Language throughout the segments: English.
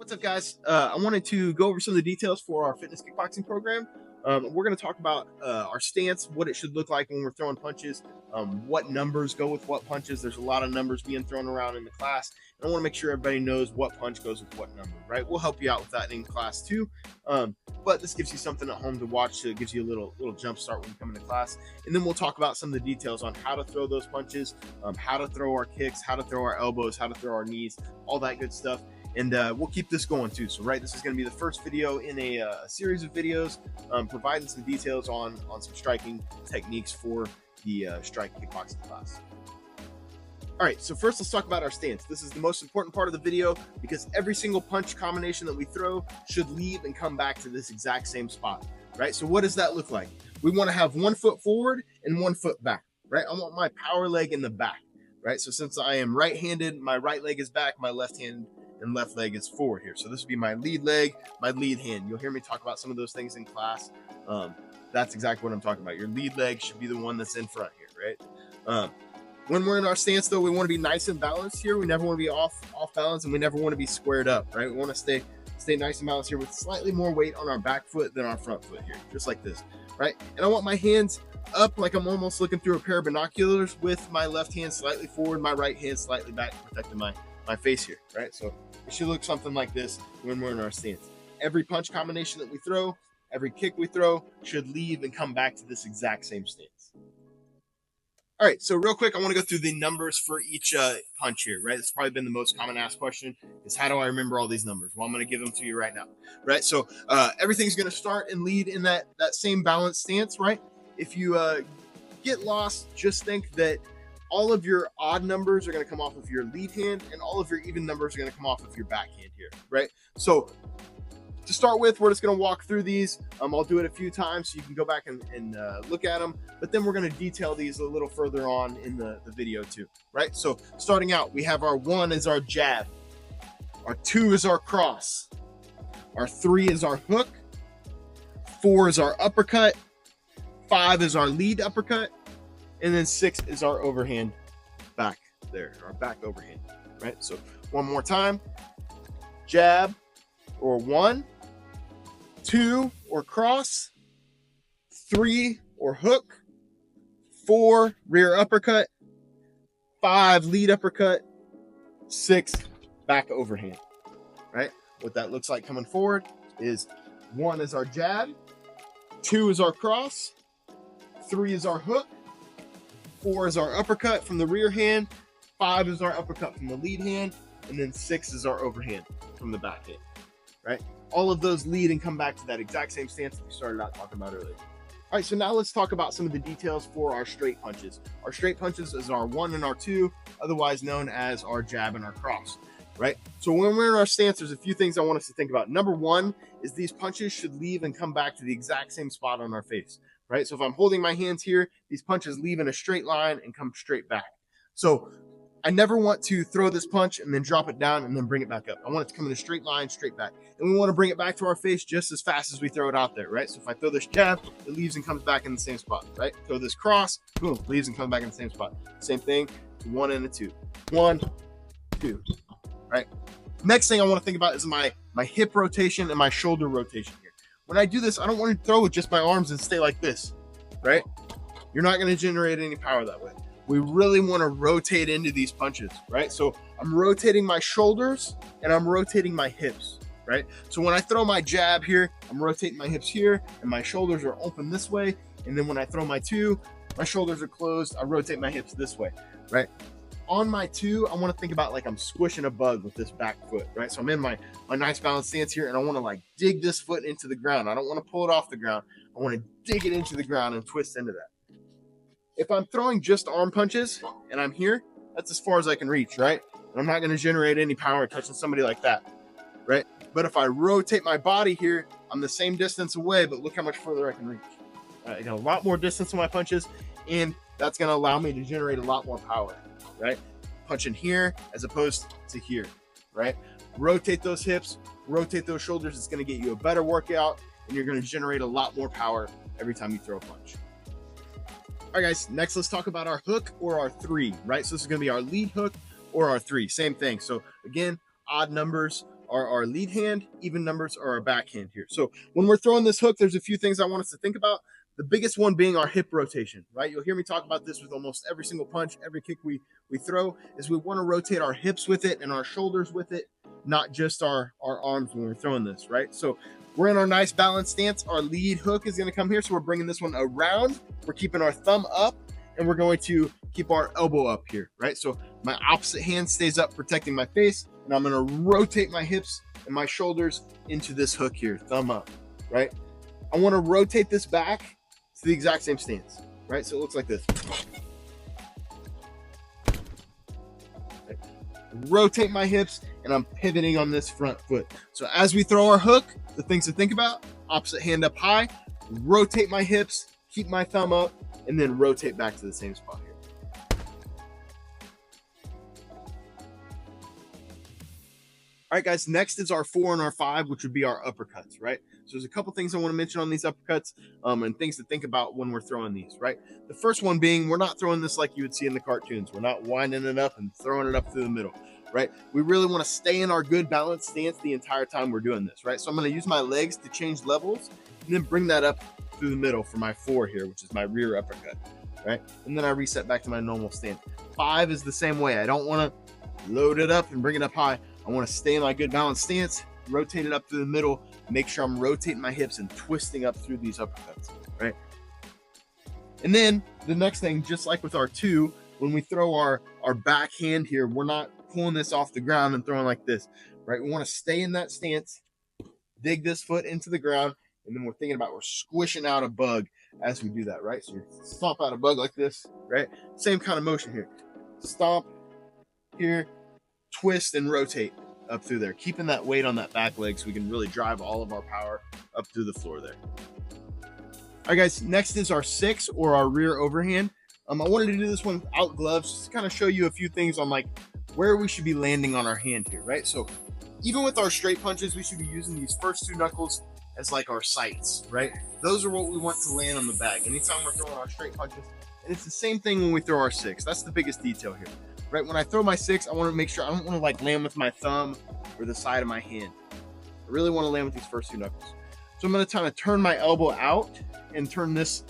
What's up, guys? I wanted to go over some of the details for our fitness kickboxing program. We're going to talk about our stance, what it should look like when we're throwing punches, what numbers go with what punches. There's a lot of numbers being thrown around in the class, and I want to make sure everybody knows what punch goes with what number, right? We'll help you out with that in class too, but this gives you something at home to watch, so it gives you a little jump start when you come into class. And then we'll talk about some of the details on how to throw those punches, how to throw our kicks, how to throw our elbows, how to throw our knees, all that good stuff. And we'll keep this going too. So, right, this is going to be the first video in a series of videos providing some details on some striking techniques for the Strike Kickboxing class. All right, so first let's talk about our stance. This is the most important part of the video because every single punch combination that we throw should leave and come back to this exact same spot, right? So what does that look like? We want to have 1 foot forward and 1 foot back, right? I want my power leg in the back, right? So since I am right-handed, my right leg is back, my left hand and left leg is forward here. So this would be my lead leg, my lead hand. You'll hear me talk about some of those things in class. That's exactly what I'm talking about. Your lead leg should be the one that's in front here, right? When we're in our stance, though, we want to be nice and balanced here. We never want to be off balance, and we never want to be squared up, right? We want to stay nice and balanced here with slightly more weight on our back foot than our front foot here, just like this, right? And I want my hands up like I'm almost looking through a pair of binoculars, with my left hand slightly forward, my right hand slightly back, protecting my face here, right? So it should look something like this when we're in our stance. Every punch combination that we throw, every kick we throw should leave and come back to this exact same stance. All right, so real quick, I want to go through the numbers for each punch here, right? It's probably been the most common asked question is, how do I remember all these numbers? Well, I'm going to give them to you right now, right? So everything's going to start and lead in that same balanced stance, right? If you get lost, just think that all of your odd numbers are going to come off of your lead hand, and all of your even numbers are going to come off of your back hand here, right? So to start with, we're just going to walk through these. I'll do it a few times so you can go back and look at them, but then we're going to detail these a little further on in the video too, right? So starting out, we have our 1 is our jab, our 2 is our cross, our 3 is our hook, 4 is our uppercut, 5 is our lead uppercut, and then 6 is our overhand back there, our back overhand, right? So one more time, jab or 1, 2 or cross, 3 or hook, 4 rear uppercut, 5 lead uppercut, 6 back overhand, right? What that looks like coming forward is 1 is our jab, 2 is our cross, 3 is our hook, 4 is our uppercut from the rear hand, 5 is our uppercut from the lead hand, and then 6 is our overhand from the back hand, right? All of those lead and come back to that exact same stance that we started out talking about earlier. All right, so now let's talk about some of the details for our straight punches. Our straight punches is our 1 and our 2, otherwise known as our jab and our cross, right? So when we're in our stance, there's a few things I want us to think about. Number 1 is these punches should leave and come back to the exact same spot on our face, right? So if I'm holding my hands here, these punches leave in a straight line and come straight back. So I never want to throw this punch and then drop it down and then bring it back up. I want it to come in a straight line, straight back. And we want to bring it back to our face just as fast as we throw it out there, right? So if I throw this jab, it leaves and comes back in the same spot, right? Throw this cross, boom, leaves and comes back in the same spot. Same thing, 1 and a 2. 1, 2, right? Next thing I want to think about is my hip rotation and my shoulder rotation here. When I do this, I don't want to throw with just my arms and stay like this, right? You're not going to generate any power that way. We really want to rotate into these punches, right? So I'm rotating my shoulders and I'm rotating my hips, right? So when I throw my jab here, I'm rotating my hips here and my shoulders are open this way. And then when I throw my 2, my shoulders are closed. I rotate my hips this way, right? On my 2, I want to think about like I'm squishing a bug with this back foot, right? So I'm in my nice balanced stance here, and I want to like dig this foot into the ground. I don't want to pull it off the ground. I want to dig it into the ground and twist into that. If I'm throwing just arm punches and I'm here, that's as far as I can reach, right? And I'm not going to generate any power touching somebody like that, right? But if I rotate my body here, I'm the same distance away, but look how much further I can reach. I got a lot more distance on my punches, and that's going to allow me to generate a lot more power, right? Punching here as opposed to here, right? Rotate those hips, rotate those shoulders. It's going to get you a better workout, and you're going to generate a lot more power every time you throw a punch. All right, guys, next let's talk about our hook or our 3, right? So this is going to be our lead hook or our 3, same thing. So again, odd numbers are our lead hand, even numbers are our backhand here. So when we're throwing this hook, there's a few things I want us to think about. The biggest one being our hip rotation, right? You'll hear me talk about this with almost every single punch, every kick we throw, is we want to rotate our hips with it and our shoulders with it, not just our arms when we're throwing this, right? So we're in our nice balanced stance. Our lead hook is going to come here. So we're bringing this one around. We're keeping our thumb up, and we're going to keep our elbow up here, right? So my opposite hand stays up, protecting my face, and I'm going to rotate my hips and my shoulders into this hook here, thumb up, right? I want to rotate this back to the exact same stance, right? So it looks like this. Right? Rotate my hips, and I'm pivoting on this front foot. So as we throw our hook, the things to think about: opposite hand up high, rotate my hips, keep my thumb up, and then rotate back to the same spot here. All right, guys, next is our 4 and our 5, which would be our uppercuts, right? So there's a couple things I want to mention on these uppercuts and things to think about when we're throwing these, right? The first one being, we're not throwing this like you would see in the cartoons. We're not winding it up and throwing it up through the middle, right? We really want to stay in our good balanced stance the entire time we're doing this, right? So I'm going to use my legs to change levels and then bring that up through the middle for my 4 here, which is my rear uppercut, right? And then I reset back to my normal stance. 5 is the same way. I don't want to load it up and bring it up high. I want to stay in my good balanced stance, rotate it up through the middle, make sure I'm rotating my hips and twisting up through these uppercuts, right? And then the next thing, just like with our 2, when we throw our backhand here, we're not pulling this off the ground and throwing like this, right? We want to stay in that stance, dig this foot into the ground, and then we're thinking about we're squishing out a bug as we do that, right? So you stomp out a bug like this, right? Same kind of motion here. Stomp here, twist and rotate up through there, keeping that weight on that back leg so we can really drive all of our power up through the floor there. All right, guys, next is our 6 or our rear overhand. I wanted to do this one without gloves, just to kind of show you a few things on like where we should be landing on our hand here, right? So even with our straight punches, we should be using these first 2 knuckles as like our sights, right? Those are what we want to land on the bag anytime we're throwing our straight punches. And it's the same thing when we throw our 6. That's the biggest detail here, right? When I throw my 6, I want to make sure I don't want to like land with my thumb or the side of my hand. I really want to land with these first 2 knuckles. So I'm going to kind of turn my elbow out and turn this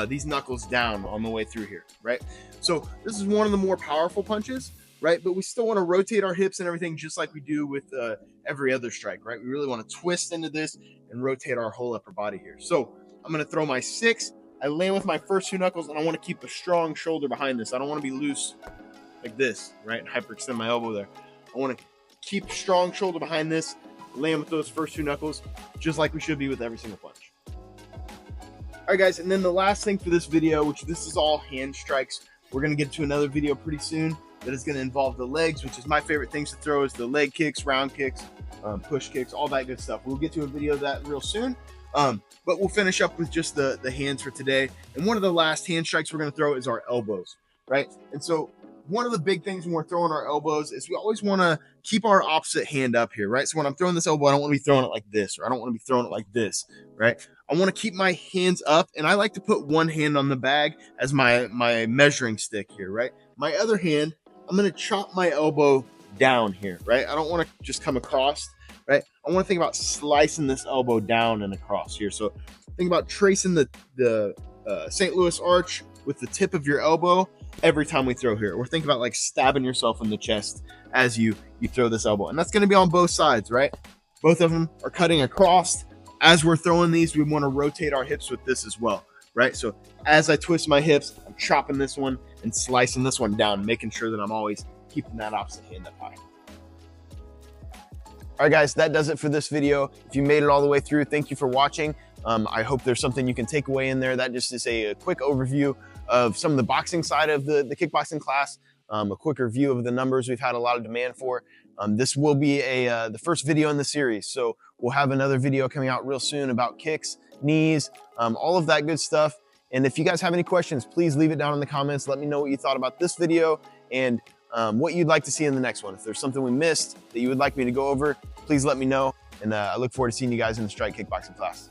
these knuckles down on the way through here, right? So this is one of the more powerful punches, right? But we still want to rotate our hips and everything just like we do with every other strike, right? We really want to twist into this and rotate our whole upper body here. So I'm going to throw my 6. I land with my first 2 knuckles, and I want to keep a strong shoulder behind this. I don't want to be loose like this, right? And hyperextend my elbow there. I want to keep strong shoulder behind this, land with those first 2 knuckles, just like we should be with every single punch. All right, guys, and then the last thing for this video, which this is all hand strikes. We're going to get to another video pretty soon that is going to involve the legs, which is my favorite things to throw, is the leg kicks, round kicks, push kicks, all that good stuff. We'll get to a video of that real soon. But we'll finish up with just the hands for today. And one of the last hand strikes we're going to throw is our elbows, right? And so one of the big things when we're throwing our elbows is we always want to keep our opposite hand up here, right? So when I'm throwing this elbow, I don't want to be throwing it like this, or I don't want to be throwing it like this, right? I want to keep my hands up, and I like to put one hand on the bag as my measuring stick here, right? My other hand, I'm going to chop my elbow down here, right? I don't want to just come across, right? I want to think about slicing this elbow down and across here. So think about tracing the St. Louis arch with the tip of your elbow every time we throw here. We're thinking about like stabbing yourself in the chest as you throw this elbow. And that's going to be on both sides, right? Both of them are cutting across. As we're throwing these, we want to rotate our hips with this as well, right? So as I twist my hips, I'm chopping this one and slicing this one down, making sure that I'm always keeping that opposite hand up high. All right, guys, that does it for this video. If you made it all the way through, thank you for watching. I hope there's something you can take away in there. That just is a quick overview of some of the boxing side of the kickboxing class, a quicker view of the numbers we've had a lot of demand for. This will be the first video in the series, so we'll have another video coming out real soon about kicks, knees, all of that good stuff. And if you guys have any questions, please leave it down in the comments. Let me know what you thought about this video and what you'd like to see in the next one. If there's something we missed that you would like me to go over, please let me know. And I look forward to seeing you guys in the Strike Kickboxing class.